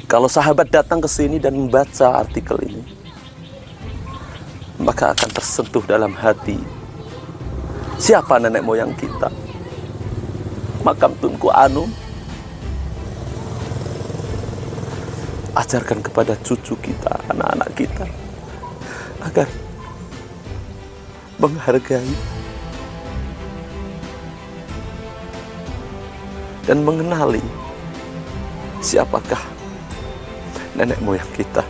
Kalau sahabat datang ke sini dan membaca artikel ini, maka akan tersentuh dalam hati siapa nenek moyang kita, makam Tunku Anum. Ajarkan kepada cucu kita, anak-anak kita, agar menghargai dan mengenali siapakah nenek moyang kita.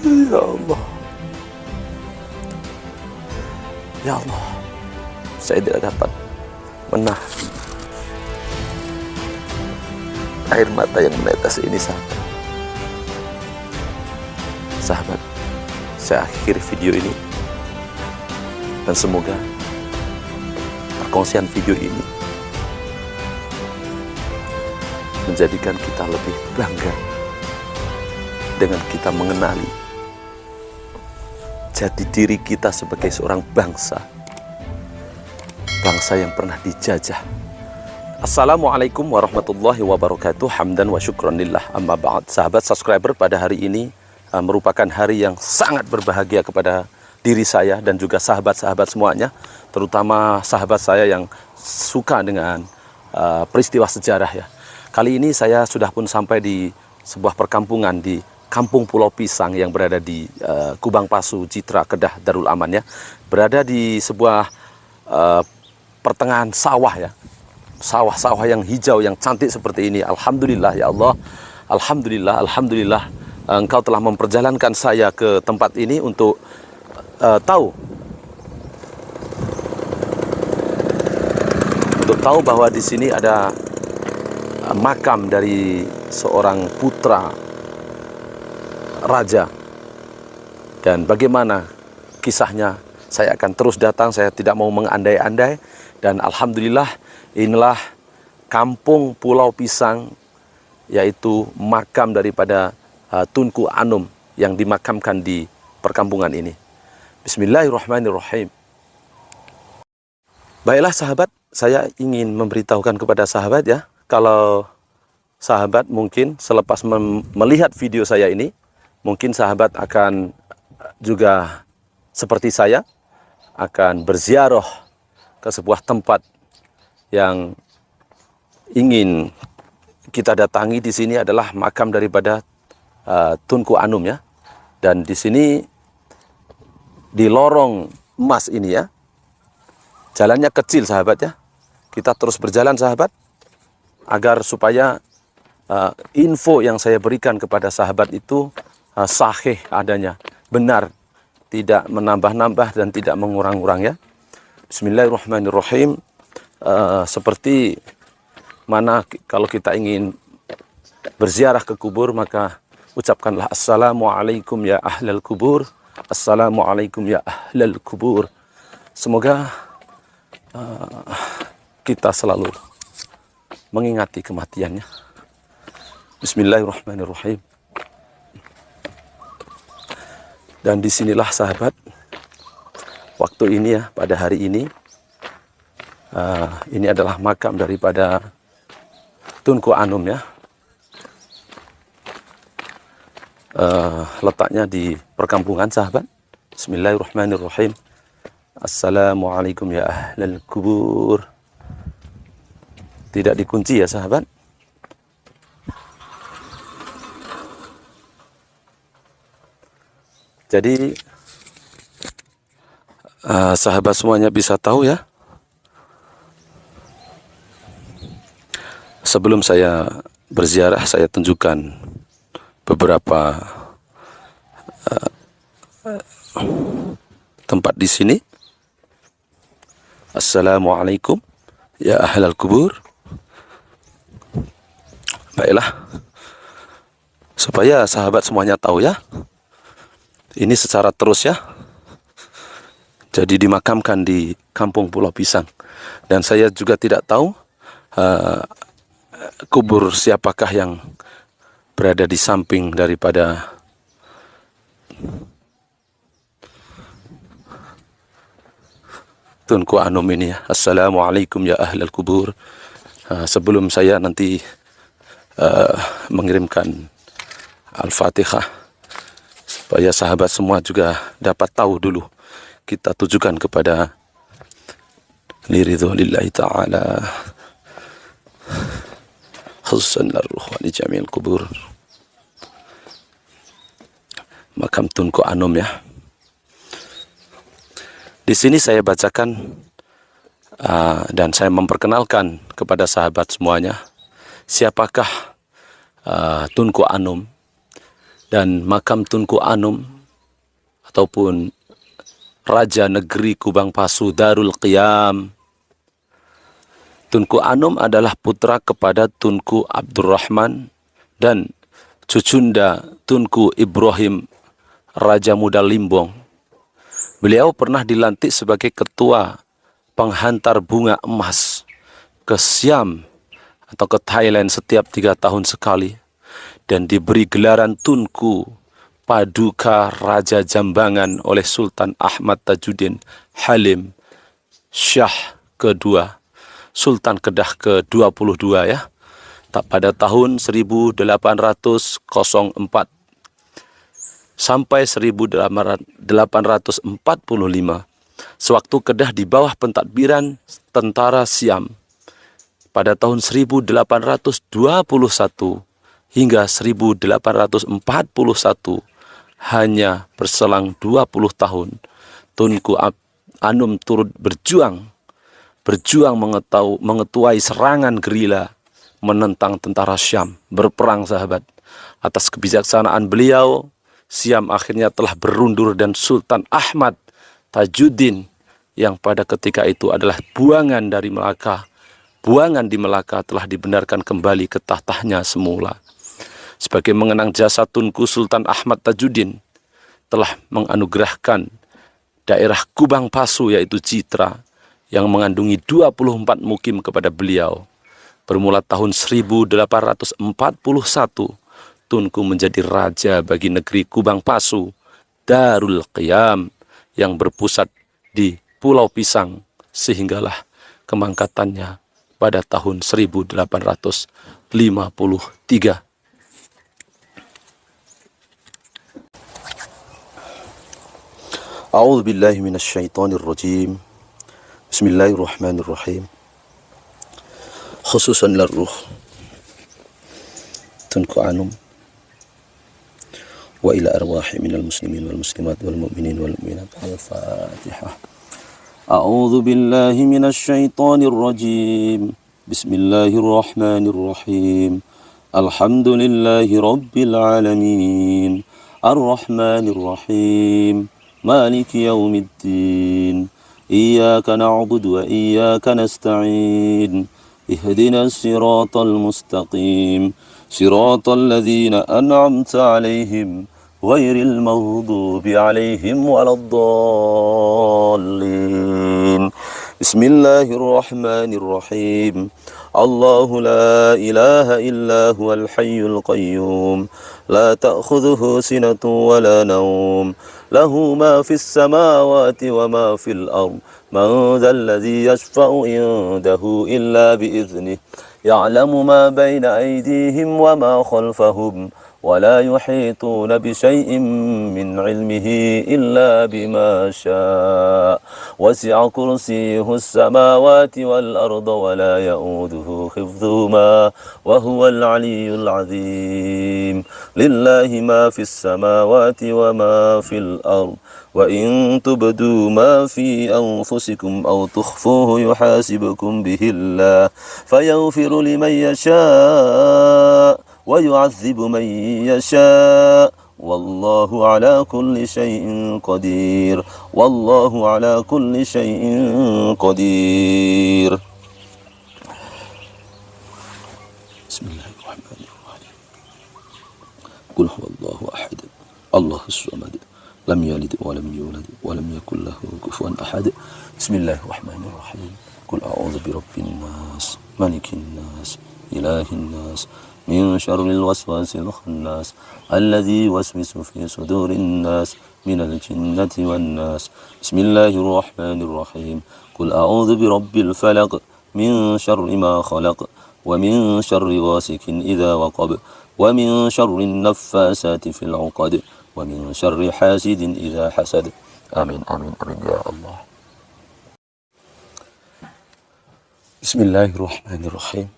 Ya Allah, ya Allah, saya tidak dapat menahan air mata yang menetes ini, sahabat. Sahabat, saya akhiri video ini, dan semoga perkongsian video ini menjadikan kita lebih bangga dengan kita mengenali jati diri kita sebagai seorang bangsa yang pernah dijajah. Assalamualaikum warahmatullahi wabarakatuh. Hamdan wa syukran lillah, amma ba'd. Sahabat subscriber, pada hari ini merupakan hari yang sangat berbahagia kepada diri saya dan juga sahabat-sahabat semuanya, terutama sahabat saya yang suka dengan peristiwa sejarah ya. Kali ini saya sudah pun sampai di sebuah perkampungan di Kampung Pulau Pisang yang berada di Kubang Pasu, Citra, Kedah, Darul Aman ya. Berada di sebuah pertengahan sawah ya. Sawah-sawah yang hijau, yang cantik seperti ini. Alhamdulillah ya Allah. Alhamdulillah, Alhamdulillah. Engkau telah memperjalankan saya ke tempat ini untuk tahu bahwa di sini ada makam dari seorang putra raja. Dan bagaimana kisahnya, saya akan terus datang, saya tidak mau mengandai-andai. Dan alhamdulillah, inilah Kampung Pulau Pisang, yaitu makam daripada Tunku Anum yang dimakamkan di perkampungan ini. Bismillahirrahmanirrahim. Baiklah sahabat, saya ingin memberitahukan kepada sahabat ya, kalau sahabat mungkin selepas melihat video saya ini, mungkin sahabat akan juga seperti saya, akan berziarah ke sebuah tempat yang ingin kita datangi. Di sini adalah makam daripada Tunku Anum ya. Dan di sini di lorong emas ini ya, jalannya kecil sahabat ya. Kita terus berjalan sahabat, agar supaya info yang saya berikan kepada sahabat itu sahih adanya, benar, tidak menambah-nambah dan tidak mengurang-urang ya. Bismillahirrahmanirrahim. Seperti mana kalau kita ingin berziarah ke kubur, maka ucapkanlah assalamualaikum ya ahlal kubur, assalamualaikum ya ahlal kubur. Semoga kita selalu mengingati kematiannya. Bismillahirrahmanirrahim. Dan disinilah sahabat, waktu ini ya, pada hari ini, ini adalah makam daripada Tunku Anum ya. Letaknya di perkampungan sahabat. Bismillahirrahmanirrahim. Assalamualaikum ya ahlal kubur. Tidak dikunci ya sahabat. Jadi sahabat semuanya bisa tahu ya, sebelum saya berziarah, saya tunjukkan beberapa tempat di sini. Assalamualaikum ya ahlal kubur. Baiklah, supaya sahabat semuanya tahu ya, ini secara terus ya. Jadi dimakamkan di Kampung Pulau Pisang. Dan saya juga tidak tahu kubur siapakah yang berada di samping daripada Tunku Anum ini ya. Assalamualaikum ya ahlal kubur. Sebelum saya nanti mengirimkan Al-Fatihah, supaya sahabat semua juga dapat tahu dulu, kita tujukan kepada liridho lillahi ta'ala, khususan ar-ruh wa li jami'il kubur, makam Tunku Anum ya. Di sini saya bacakan dan saya memperkenalkan kepada sahabat semuanya siapakah Tunku Anum dan makam Tunku Anum ataupun Raja Negeri Kubang Pasu Darul Qiyam. Tunku Anum adalah putra kepada Tunku Abdurrahman dan cucunda Tunku Ibrahim, Raja Muda Limbong. Beliau pernah dilantik sebagai ketua penghantar bunga emas ke Siam atau ke Thailand setiap 3 tahun sekali, dan diberi gelaran Tunku Paduka Raja Jambangan oleh Sultan Ahmad Tajuddin Halim Syah kedua, Sultan Kedah ke-22 ya, pada tahun 1804 sampai 1845, sewaktu Kedah di bawah pentadbiran tentara Siam. Pada tahun 1821 hingga 1841, hanya berselang 20 tahun, Tunku Anum turut berjuang mengetuai serangan gerila menentang tentara Syam, berperang sahabat. Atas kebijaksanaan beliau, Siam akhirnya telah berundur dan Sultan Ahmad Tajuddin yang pada ketika itu adalah buangan di Melaka telah dibenarkan kembali ke tahtanya semula. Sebagai mengenang jasa Tunku, Sultan Ahmad Tajuddin telah menganugerahkan daerah Kubang Pasu yaitu Citra yang mengandungi 24 mukim kepada beliau. Bermula tahun 1841, Tunku menjadi raja bagi negeri Kubang Pasu Darul Qiyam yang berpusat di Pulau Pisang, sehinggalah kemangkatannya pada tahun 1853. A'udzu billahi minasyaitonir rajim. Bismillahirrahmanirrahim. Khususan larruh Tunku Anum wa ila arwahi minal muslimin wal muslimat wal mu'minin wal mu'minat. Al-Fatihah. A'udzu billahi minasyaitonir rajim. Bismillahirrahmanirrahim. Alhamdulillahi rabbil alamin. Ar-Rahmanir Rahim. Maliki yaumiddin. Iyyaka na'budu wa iyyaka nasta'in. Ihdinas siratal mustaqim. Siratal ladzina an'amta 'alaihim ghairil maghdubi 'alaihim waladdallin. Bismillahirrahmanirrahim. Allahu la ilaha illa huwal hayyul qayyum. La ta'khudhuhu sinatun wa la nawm. Lahu ma fis samawati wa ma fil ard. Man dhal ladzi yashfa'u indahu illa bi'idhnihi. Ya'lamu ma bayna aydihim wa ma khalfahum. ولا يحيطون بشيء من علمه إلا بما شاء وسع كرسيه السماوات والأرض ولا يؤوده حفظهما وهو العلي العظيم لله ما في السماوات وما في الأرض وإن تبدوا ما في أنفسكم أو تخفوه يحاسبكم به الله فيغفر لمن يشاء ويعذب من يشاء والله على كل شيء قدير والله على كل شيء قدير. بسم الله الرحمن الرحيم. قل هو الله أحد الله الصمد لم يلد ولم يولد ولم يكن له كفوا أحد. بسم الله الرحمن الرحيم. قل أعوذ برب الناس ملك الناس إله الناس من شر الوسواس الخناس الذي يوسوس في صدور الناس من الجنة والناس. بسم الله الرحمن الرحيم. قل أعوذ برب الفلق min syarri ma khalaq wa min syarri ghasikin idza waqab wa min syarri naffasati fil 'uqad wa min syarri hasidin idza hasad. Amin amin amin ya Allah. Bismillahirrahmanirrahim.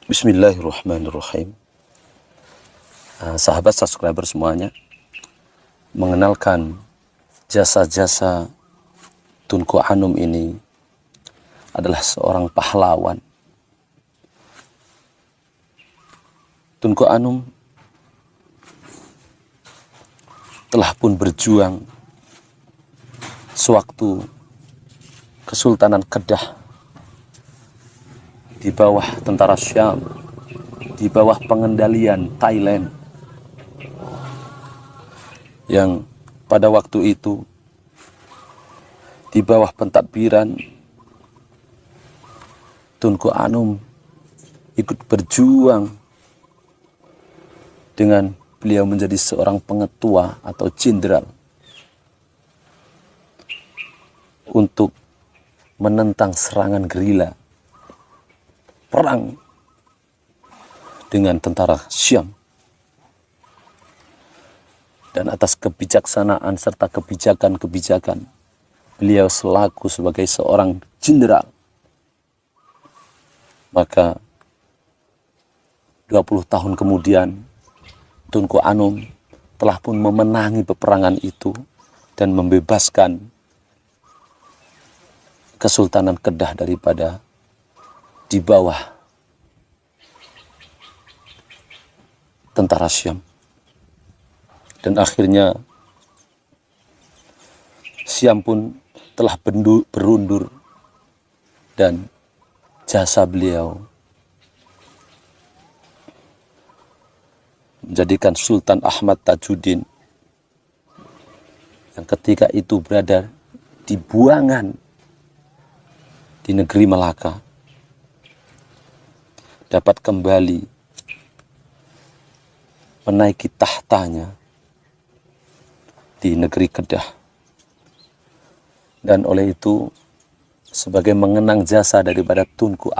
Bismillahirrahmanirrahim. Sahabat subscriber semuanya, mengenalkan jasa-jasa Tunku Anum ini adalah seorang pahlawan. Tunku Anum telah pun berjuang sewaktu Kesultanan Kedah di bawah tentara Syam, di bawah pengendalian Thailand, yang pada waktu itu di bawah pentadbiran Tunku Anum ikut berjuang dengan beliau menjadi seorang pengetua atau jenderal untuk menentang serangan gerila, perang dengan tentara Syam. Dan atas kebijaksanaan serta kebijakan-kebijakan beliau selaku sebagai seorang jenderal, maka 20 tahun kemudian Tunku Anum telah pun memenangi peperangan itu dan membebaskan Kesultanan Kedah daripada di bawah tentara Syam. Dan akhirnya Syam pun telah berundur dan jasa beliau menjadikan Sultan Ahmad Tajuddin yang ketika itu berada di buangan di negeri Melaka dapat kembali menaiki tahtanya di negeri Kedah. Dan oleh itu, sebagai mengenang jasa daripada Tunku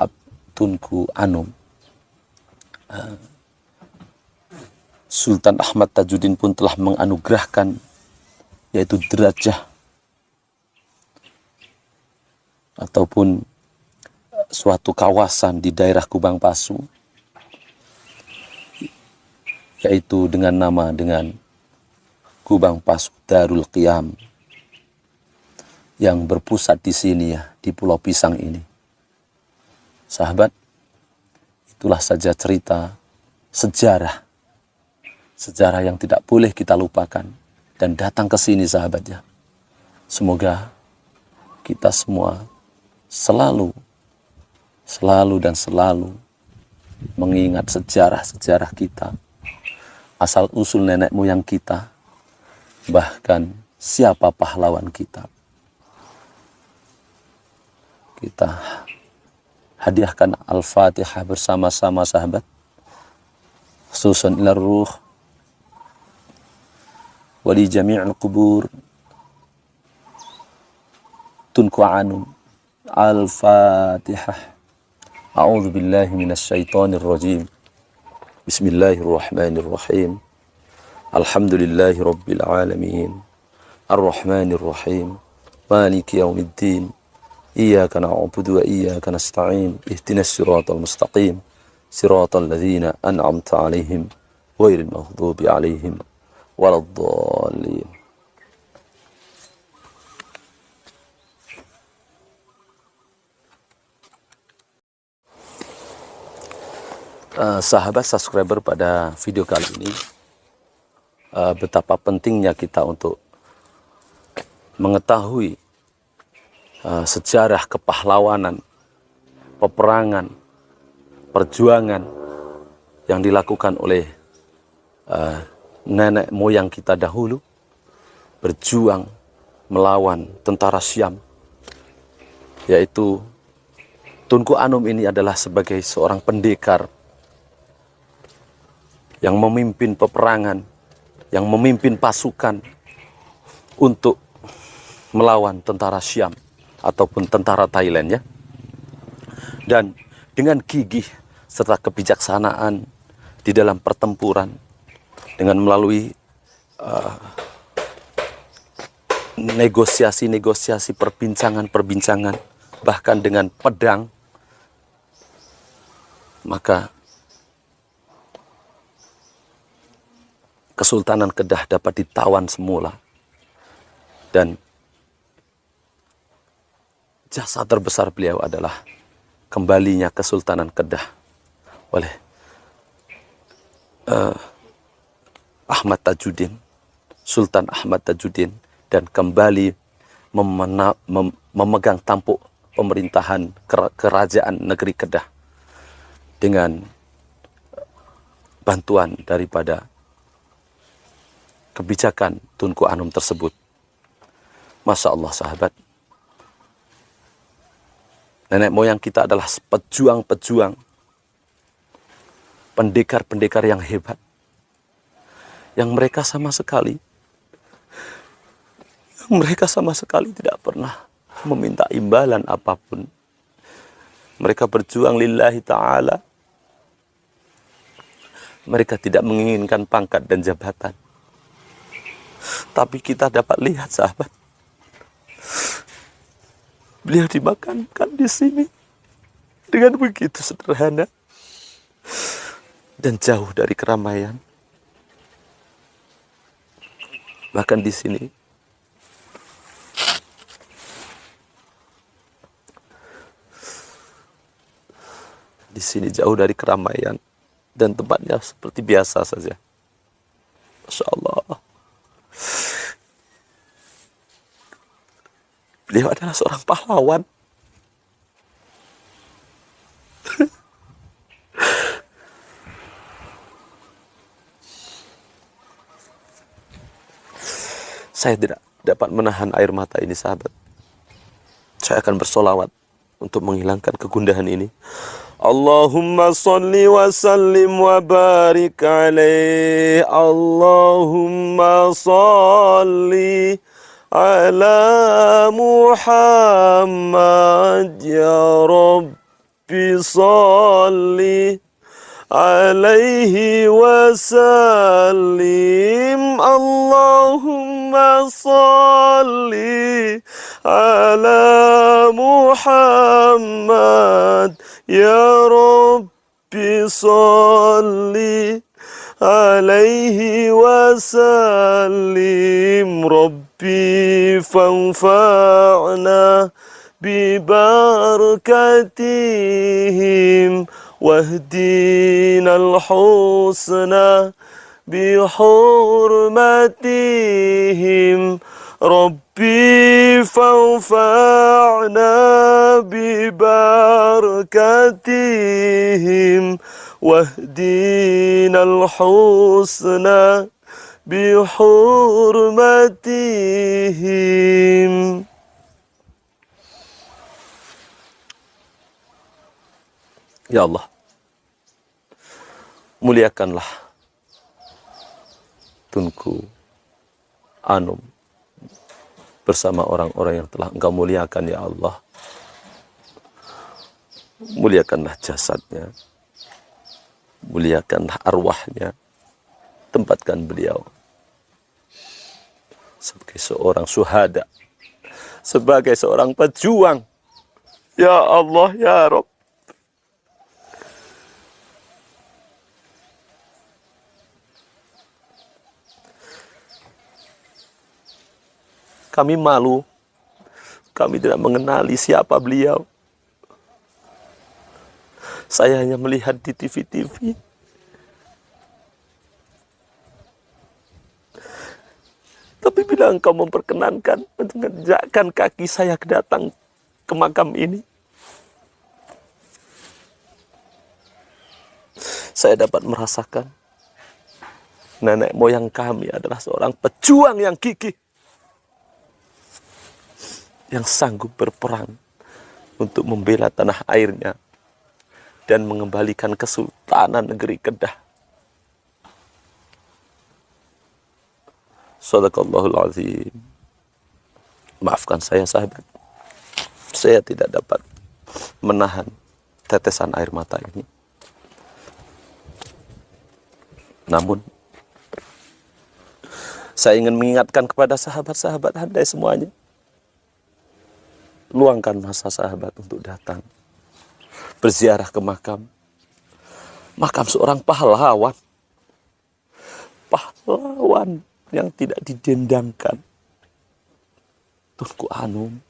Anum, Sultan Ahmad Tajuddin pun telah menganugerahkan yaitu derajah ataupun suatu kawasan di daerah Kubang Pasu, yaitu dengan nama Kubang Pasu Darul Qiyam, yang berpusat di sini ya, di Pulau Pisang ini. Sahabat, itulah saja cerita sejarah yang tidak boleh kita lupakan dan datang ke sini sahabat ya. Semoga kita semua selalu mengingat sejarah kita, asal usul nenek moyang kita, bahkan siapa pahlawan kita. Kita hadiahkan Al-Fatihah bersama-sama sahabat. Khususan ila ruh wa li jami'il qubur Tunku Anum. Al-Fatihah. A'udzu billahi minasy syaithanir rajim. Bismillahirrahmanirrahim. Alhamdulillahi rabbil alamin. Ar-Rahmanir Rahim. Maliki yaumiddin. Iyyaka na'budu wa iyyaka nasta'in. Ihdinas siratal mustaqim. Siratal ladzina an'amta 'alaihim ghairil maghdubi 'alaihim waladdallin. Sahabat subscriber, pada video kali ini betapa pentingnya kita untuk mengetahui sejarah kepahlawanan, peperangan, perjuangan yang dilakukan oleh nenek moyang kita dahulu, berjuang melawan tentara Syam, yaitu Tunku Anum ini adalah sebagai seorang pendekar yang memimpin peperangan, yang memimpin pasukan untuk melawan tentara Syam ataupun tentara Thailand ya. Dan dengan gigih serta kebijaksanaan di dalam pertempuran, dengan melalui negosiasi-negosiasi, perbincangan-perbincangan, bahkan dengan pedang, maka Kesultanan Kedah dapat ditawan semula. Dan jasa terbesar beliau adalah kembalinya Kesultanan Kedah oleh Ahmad Tajuddin, Sultan Ahmad Tajuddin, dan kembali memegang tampuk pemerintahan kerajaan negeri Kedah dengan bantuan daripada kebijakan Tunku Anum tersebut. Masya Allah sahabat, nenek moyang kita adalah pejuang-pejuang, pendekar-pendekar yang hebat, yang mereka sama sekali tidak pernah meminta imbalan apapun. Mereka berjuang lillahi ta'ala. Mereka tidak menginginkan pangkat dan jabatan. Tapi kita dapat lihat sahabat, beliau dimakamkan di sini dengan begitu sederhana dan jauh dari keramaian. Bahkan di sini jauh dari keramaian dan tempatnya seperti biasa saja. Masya Allah. Beliau adalah seorang pahlawan. Saya tidak dapat menahan air mata ini sahabat. Saya akan bersolawat untuk menghilangkan kegundahan ini. Allahumma salli wa sallim wa barik alaih. Allahumma salli ala Muhammad ya Rabbi salli alaihi wasallim. Allahumma salli ala Muhammad ya Rabbi salli alaihi wasallim. Rabbi fanfa'na bibarakatihim wahdina al-husna bihurmatihim. Rabbi fanfa'na bibarakatihim wahdina al-husna bihurmatihim. Ya Allah, muliakanlah Tunku Anum bersama orang-orang yang telah Engkau muliakan ya Allah. Muliakanlah jasadnya, muliakanlah arwahnya, tempatkan beliau sebagai seorang syuhada, sebagai seorang pejuang. Ya Allah, ya Rabb. Kami malu, kami tidak mengenali siapa beliau. Saya hanya melihat di TV-TV. Tapi bila Engkau memperkenankan menginjakkan kaki saya datang ke makam ini, saya dapat merasakan nenek moyang kami adalah seorang pejuang yang gigih, yang sanggup berperang untuk membela tanah airnya dan mengembalikan kesultanan negeri Kedah Shadaqallahul azim. Maafkan saya sahabat, saya tidak dapat menahan tetesan air mata ini. Namun saya ingin mengingatkan kepada sahabat-sahabat Anda semuanya, luangkan masa sahabat untuk datang berziarah ke makam seorang pahlawan yang tidak didendangkan, Tunku Anum.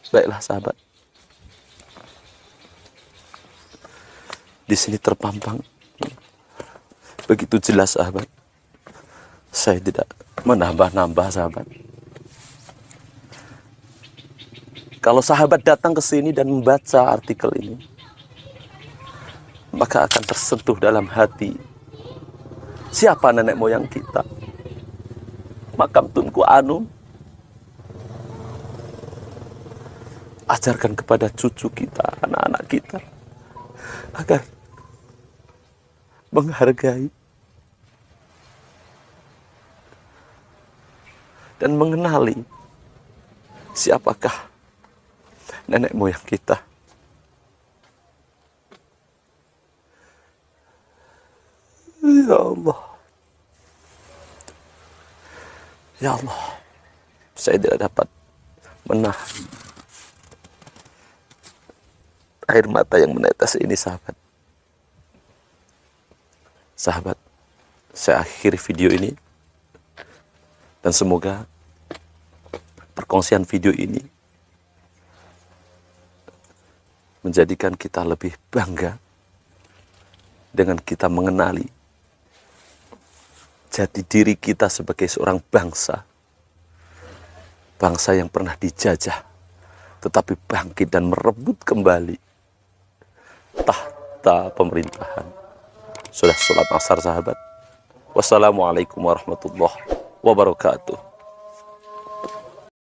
Baiklah sahabat, di sini terpampang begitu jelas sahabat. Saya tidak menambah-nambah sahabat. Kalau sahabat datang ke sini dan membaca artikel ini, maka akan tersentuh dalam hati siapa nenek moyang kita, makam Tunku Anum. Ajarkan kepada cucu kita, anak-anak kita, agar menghargai dan mengenali siapakah nenek moyang kita. Ya Allah, ya Allah, saya tidak dapat menahan air mata yang menetes ini sahabat. Sahabat, saya akhiri video ini dan semoga perkongsian video ini menjadikan kita lebih bangga dengan kita mengenali jati diri kita sebagai seorang bangsa yang pernah dijajah tetapi bangkit dan merebut kembali tahta pemerintahan. Sudah sholat asar sahabat. Wassalamualaikum warahmatullahi wabarakatuh.